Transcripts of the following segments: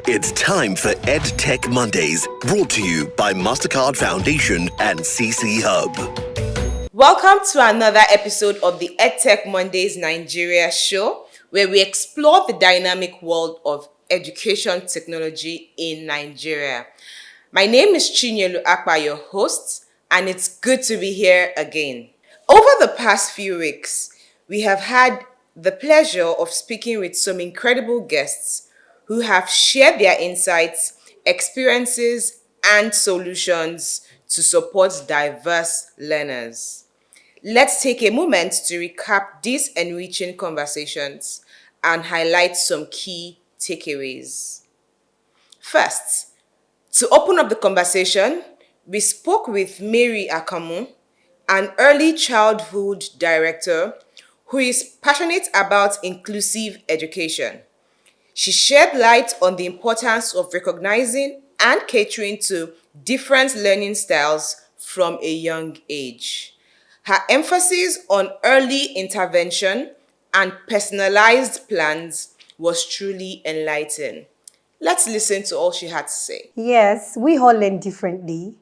It's time for EdTech Mondays, brought to you by Mastercard Foundation and CC Hub. Welcome to another episode of the EdTech Mondays Nigeria show, where we explore the dynamic world of education technology in Nigeria. My name is Chinyelu Akpa, your host, and it's good to be here again. Over the past few weeks, we have had the pleasure of speaking with some incredible guests who have shared their insights, experiences, and solutions to support diverse learners. Let's take a moment to recap these enriching conversations and highlight some key takeaways. First, to open up the conversation, we spoke with Mary Akamu, an early childhood director who is passionate about inclusive education. She shed light on the importance of recognizing and catering to different learning styles from a young age. Her emphasis on early intervention and personalized plans was truly enlightening. Let's listen to all she had to say. Yes, we all learn differently.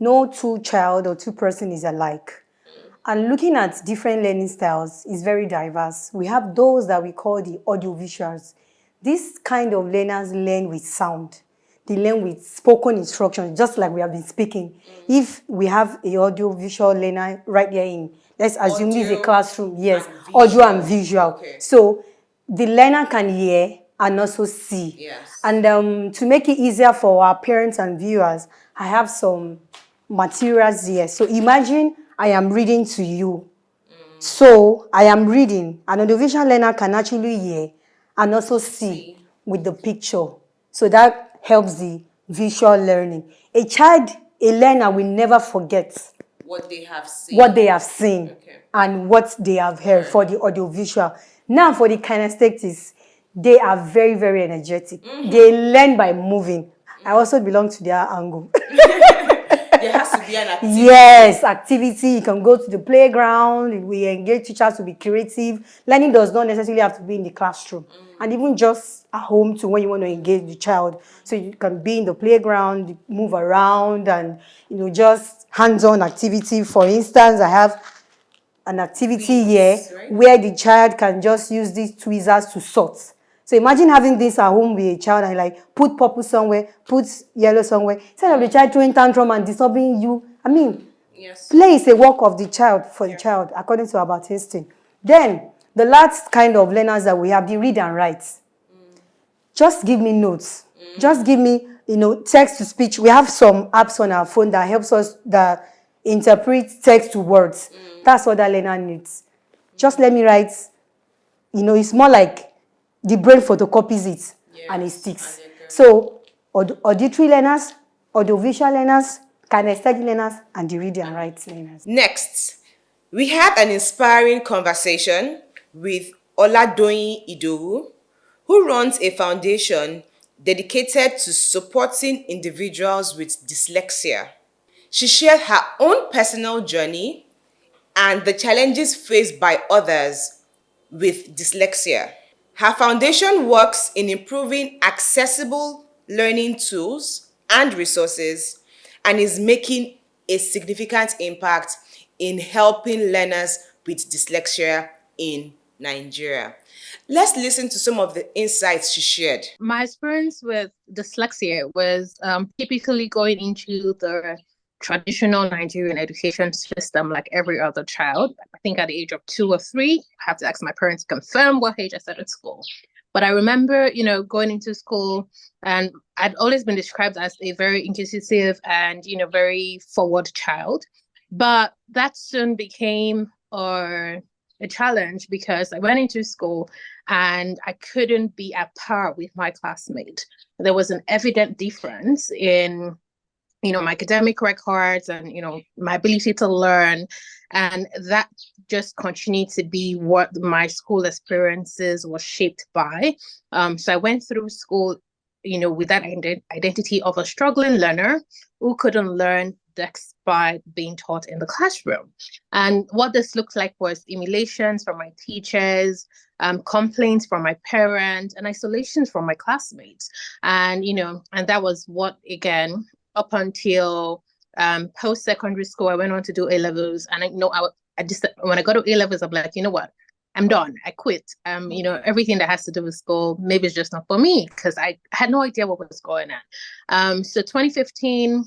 No two child or two person is alike. And looking at different learning styles is very diverse. We have those that we call the audiovisuals. This kind of learners learn with sound. They learn with spoken instructions, just like we have been speaking. If we have a audiovisual learner right there in, let's assume it's a classroom, yes, audio and visual. Okay. So the learner can hear and also see. Yes. And to make it easier for our parents and viewers, I have some materials here. So imagine I am reading to you. So I am reading. An audiovisual learner can actually hear and also see with the picture. So that helps the visual learning. A learner will never forget What they have seen. Okay. And what they have heard for the audiovisual. Now for the kinesthetics, they are very, very energetic. They learn by moving. I also belong to their angle. There has to be an activity. Yes, activity. You can go to the playground. We engage teachers to be creative. Learning does not necessarily have to be in the classroom. And even just at home too, when you want to engage the child. So you can be in the playground, move around, and just hands-on activity. For instance, I have an activity here, right, where the child can just use these tweezers to sort. So imagine having this at home with a child and put purple somewhere, put yellow somewhere. Instead of the child throwing tantrum and disturbing you. Yes. Play is a work of the child for the child, according to our tasting. Then, the last kind of learners that we have, the read and write. Just give me notes. Just give me, text to speech. We have some apps on our phone that helps us that interpret text to words. That's what that learner needs. Just let me write. It's more like the brain photocopies it, and it sticks. So, auditory learners, audiovisual learners, kinesthetic learners, and the read and write learners. Next, we had an inspiring conversation with Oladoyin Idowu, who runs a foundation dedicated to supporting individuals with dyslexia. She shared her own personal journey and the challenges faced by others with dyslexia. Her foundation works in improving accessible learning tools and resources and is making a significant impact in helping learners with dyslexia in Nigeria. Let's listen to some of the insights she shared. My experience with dyslexia was typically going into the traditional Nigerian education system like every other child. I think at the age of 2 or 3, I have to ask my parents to confirm what age I started school. But I remember, going into school, and I'd always been described as a very inquisitive and, very forward child. But that soon became a challenge because I went into school and I couldn't be at par with my classmate. There was an evident difference in my academic records and, my ability to learn. And that just continued to be what my school experiences were shaped by. So I went through school, with that identity of a struggling learner who couldn't learn despite being taught in the classroom. And what this looked like was emulations from my teachers, complaints from my parents, and isolations from my classmates. And, and that was what, again, up until post-secondary school, I went on to do A-levels. And I just, when I got to A-levels, I'm like, you know what? I'm done. I quit. Everything that has to do with school, maybe it's just not for me, because I had no idea what was going on. So 2015,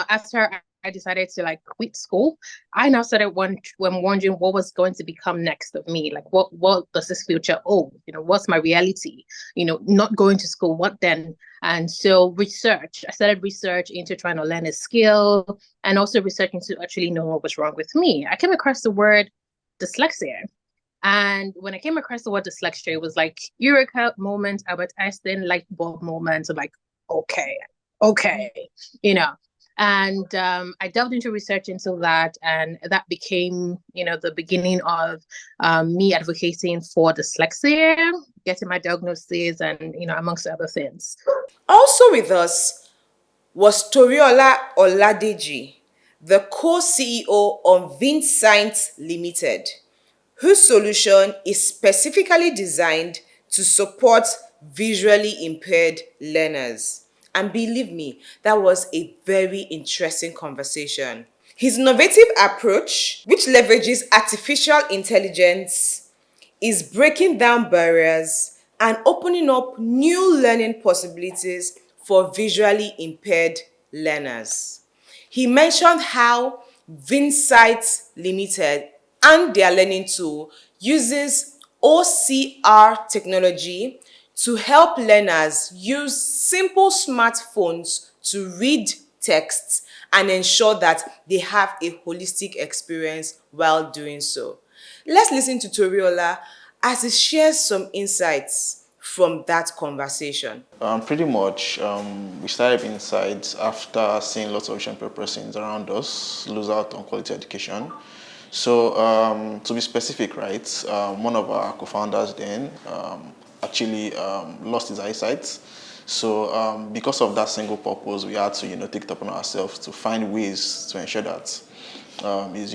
after I decided to quit school, I now started wondering what was going to become next of me. Like, what does this future hold? What's my reality? Not going to school, what then? And so I started research into trying to learn a skill, and also researching to actually know what was wrong with me. I came across the word dyslexia. And when I came across the word dyslexia, it was like Eureka moment, Albert Einstein light bulb moment of like, okay. And I delved into research into that, and that became, the beginning of me advocating for dyslexia, getting my diagnosis, and, amongst other things. Also with us was Toriola Oladeji, the co-CEO of VInsight Limited, whose solution is specifically designed to support visually impaired learners. And believe me, that was a very interesting conversation. His innovative approach, which leverages artificial intelligence, is breaking down barriers and opening up new learning possibilities for visually impaired learners. He mentioned how VInsight Limited and their learning tool uses OCR technology to help learners use simple smartphones to read texts and ensure that they have a holistic experience while doing so. Let's listen to Toriola as he shares some insights from that conversation. Pretty much, we started VInsight after seeing lots of vision persons around us lose out on quality education. So, to be specific, right, one of our co-founders then actually lost his eyesight. So, because of that single purpose, we had to, take it upon ourselves to find ways to ensure that he's,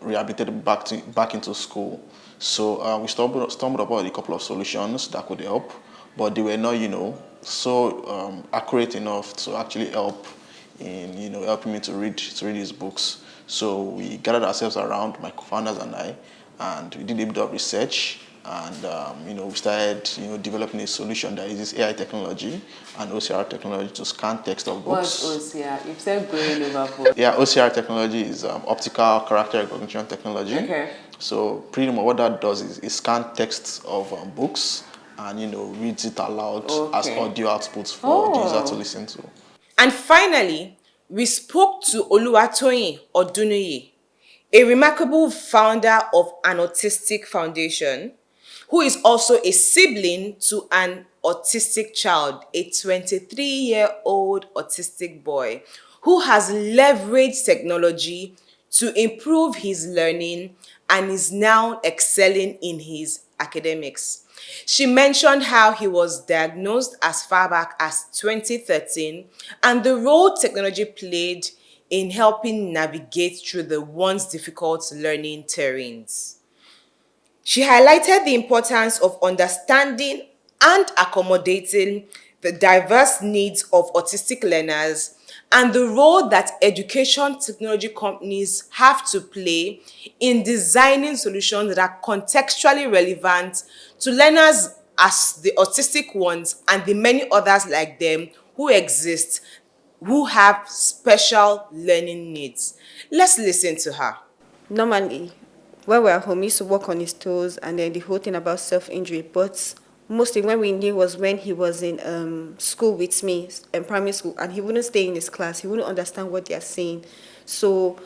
rehabilitated back into school. So we stumbled upon a couple of solutions that could help, but they were not, so accurate enough to actually help in, helping me to read his books. So we gathered ourselves around, my co-founders and I, and we did a bit of research, and we started, developing a solution that uses AI technology and OCR technology to scan text of books. What's OCR? You've said going overboard. Yeah, OCR technology is optical character recognition technology. Okay. So pretty much what that does is it scans texts of books and reads it aloud as audio outputs for the user to listen to. And finally, we spoke to Toyin Odunuyi, a remarkable founder of an autistic foundation, who is also a sibling to an autistic child, a 23-year-old autistic boy, who has leveraged technology to improve his learning and is now excelling in his academics. She mentioned how he was diagnosed as far back as 2013 and the role technology played in helping navigate through the once difficult learning terrains. She highlighted the importance of understanding and accommodating the diverse needs of autistic learners and the role that education technology companies have to play in designing solutions that are contextually relevant to learners as the autistic ones and the many others like them who exist, who have special learning needs. Let's listen to her. Normally, when we were home, he used to work on his toes, and then the whole thing about self-injury. But mostly when we knew was when he was in school with me, in primary school, and he wouldn't stay in his class. He wouldn't understand what they are saying. So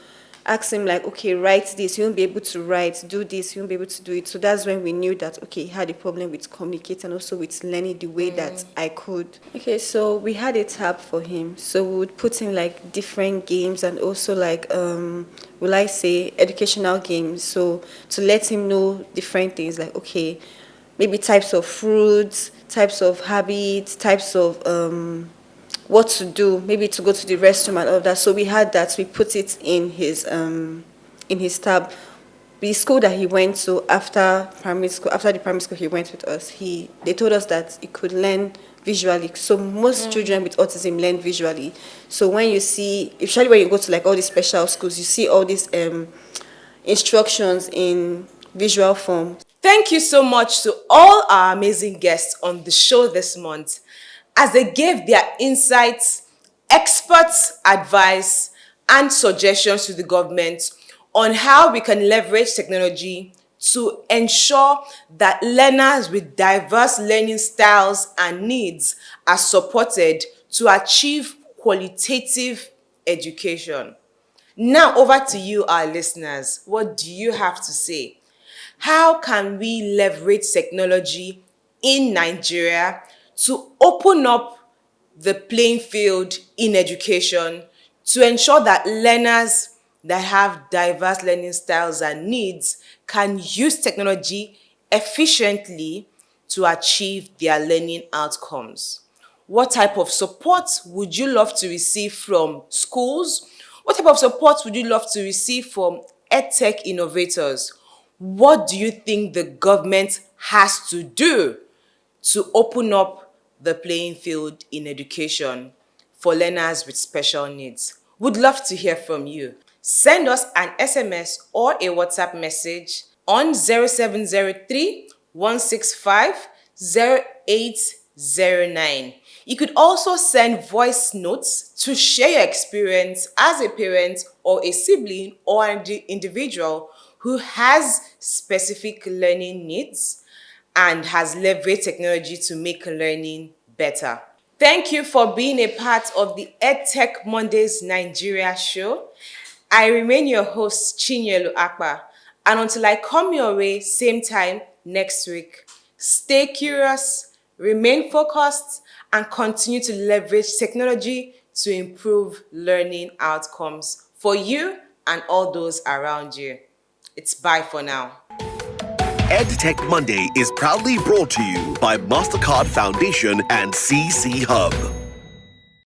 ask him like, okay, write this. He won't be able to write. Do this. He won't be able to do it. So that's when we knew that, okay, he had a problem with communicating and also with learning the way that I could. Okay, so we had a tab for him. So we would put in like different games and also like, will I say, educational games. So to let him know different things like, okay, maybe types of fruits, types of habits, types of what to do, maybe to go to the restroom and all that. So we had that. We put it in his tab. the school that he went to after the primary school he went with us, they told us that he could learn visually. So most children with autism learn visually. So when you see, especially when you go to like all these special schools, you see all these instructions in visual form. Thank you so much to all our amazing guests on the show this month as they gave their insights, experts' advice, and suggestions to the government on how we can leverage technology to ensure that learners with diverse learning styles and needs are supported to achieve qualitative education. Now, over to you, our listeners. What do you have to say? How can we leverage technology in Nigeria to open up the playing field in education to ensure that learners that have diverse learning styles and needs can use technology efficiently to achieve their learning outcomes? What type of support would you love to receive from schools? What type of support would you love to receive from EdTech innovators? What do you think the government has to do to open up the playing field in education for learners with special needs? Would love to hear from you. Send us an SMS or a WhatsApp message on 0703 165 0809. You could also send voice notes to share your experience as a parent or a sibling or an individual who has specific learning needs and has leveraged technology to make learning better. Thank you for being a part of the EdTech Mondays Nigeria show. I remain your host, Chinyelu Akpa, and until I come your way same time next week, stay curious, remain focused, and continue to leverage technology to improve learning outcomes for you and all those around you. It's bye for now. EdTech Monday is proudly brought to you by MasterCard Foundation and CC Hub.